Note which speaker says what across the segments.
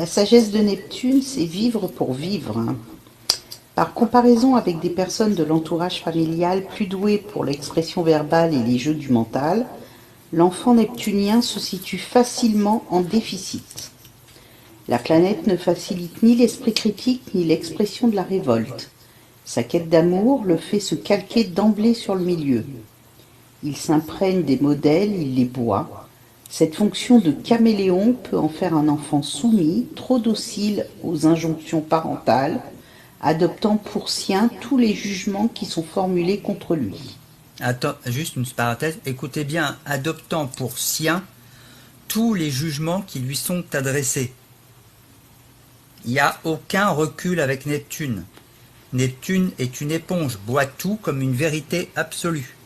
Speaker 1: La sagesse de Neptune, c'est vivre pour vivre. Par comparaison avec des personnes de l'entourage familial plus douées pour l'expression verbale et les jeux du mental, l'enfant neptunien se situe facilement en déficit. La planète ne facilite ni l'esprit critique ni l'expression de la révolte. Sa quête d'amour le fait se calquer d'emblée sur le milieu. Il s'imprègne des modèles, il les boit. Cette fonction de caméléon peut en faire un enfant soumis, trop docile aux injonctions parentales, adoptant pour sien tous les jugements qui sont formulés contre lui.
Speaker 2: Attends, juste une parenthèse, écoutez bien, adoptant pour sien tous les jugements qui lui sont adressés. Il n'y a aucun recul avec Neptune. Neptune est une éponge, boit tout comme une vérité absolue.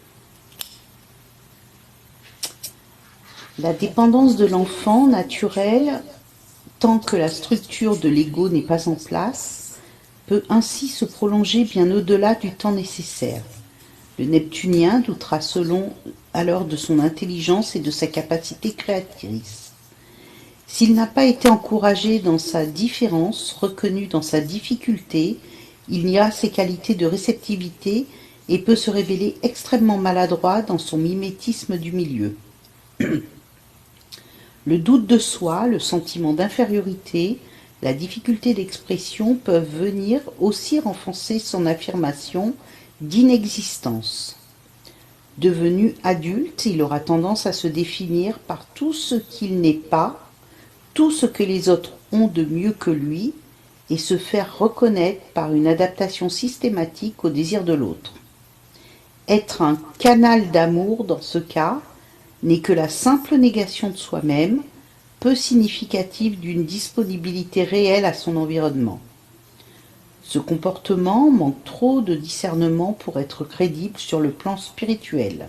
Speaker 1: La dépendance de l'enfant naturel, tant que la structure de l'ego n'est pas en place, peut ainsi se prolonger bien au-delà du temps nécessaire. Le Neptunien doutera alors de son intelligence et de sa capacité créatrice. S'il n'a pas été encouragé dans sa différence, reconnu dans sa difficulté, il nie ses qualités de réceptivité et peut se révéler extrêmement maladroit dans son mimétisme du milieu. Le doute de soi, le sentiment d'infériorité, la difficulté d'expression peuvent venir aussi renforcer son affirmation d'inexistence. Devenu adulte, il aura tendance à se définir par tout ce qu'il n'est pas, tout ce que les autres ont de mieux que lui, et se faire reconnaître par une adaptation systématique au désir de l'autre. Être un canal d'amour dans ce cas n'est que la simple négation de soi-même, peu significative d'une disponibilité réelle à son environnement. Ce comportement manque trop de discernement pour être crédible sur le plan spirituel.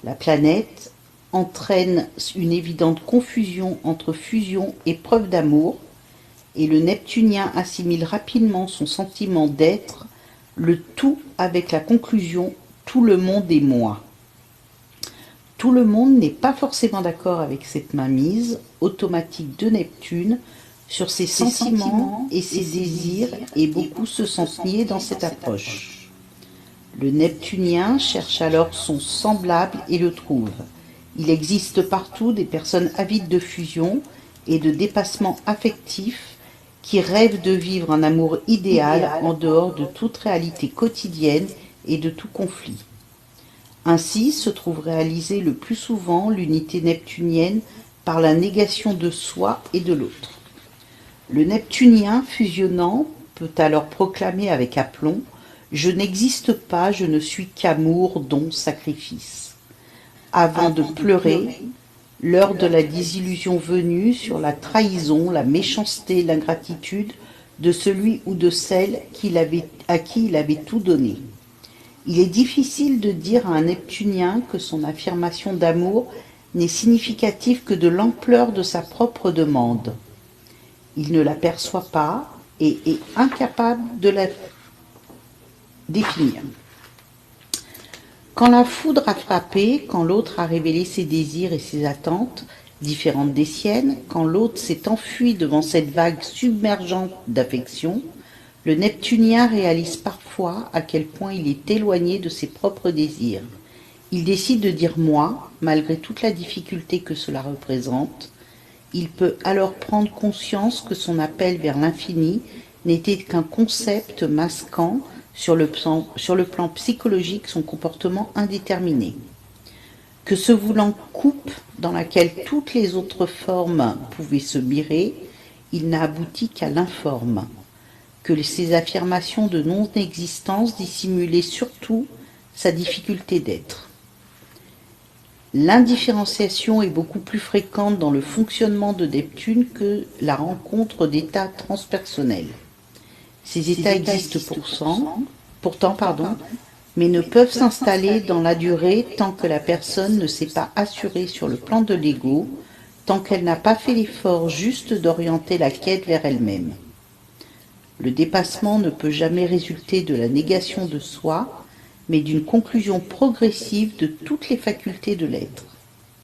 Speaker 1: La planète entraîne une évidente confusion entre fusion et preuve d'amour, et le Neptunien assimile rapidement son sentiment d'être le tout avec la conclusion « tout le monde est moi ». Tout le monde n'est pas forcément d'accord avec cette mainmise automatique de Neptune sur ses sentiments et ses désirs, et beaucoup se sentent niés dans cette approche. Le Neptunien cherche alors son semblable et le trouve. Il existe partout des personnes avides de fusion et de dépassement affectif qui rêvent de vivre un amour idéal en dehors de toute réalité quotidienne et de tout conflit. Ainsi se trouve réalisée le plus souvent l'unité neptunienne par la négation de soi et de l'autre. Le Neptunien fusionnant peut alors proclamer avec aplomb « Je n'existe pas, je ne suis qu'amour, don, sacrifice ». Avant de pleurer, l'heure de la désillusion venue sur la trahison, la méchanceté, l'ingratitude de celui ou de celle à qui il avait tout donné. Il est difficile de dire à un Neptunien que son affirmation d'amour n'est significative que de l'ampleur de sa propre demande. Il ne l'aperçoit pas et est incapable de la définir. Quand la foudre a frappé, quand l'autre a révélé ses désirs et ses attentes, différentes des siennes, quand l'autre s'est enfui devant cette vague submergente d'affection, le Neptunien réalise parfois à quel point il est éloigné de ses propres désirs. Il décide de dire « moi », malgré toute la difficulté que cela représente. Il peut alors prendre conscience que son appel vers l'infini n'était qu'un concept masquant, sur le plan psychologique, son comportement indéterminé. Que se voulant coupe dans laquelle toutes les autres formes pouvaient se mirer, il n'a abouti qu'à l'informe. Que ces affirmations de non-existence dissimulaient surtout sa difficulté d'être. L'indifférenciation est beaucoup plus fréquente dans le fonctionnement de Neptune que la rencontre d'états transpersonnels. Ces états existent pourtant, mais ne peuvent s'installer dans la durée tant que la personne ne s'est pas assurée sur le plan de l'ego, tant qu'elle n'a pas fait l'effort juste d'orienter la quête vers elle-même. Le dépassement ne peut jamais résulter de la négation de soi, mais d'une conclusion progressive de toutes les facultés de l'être.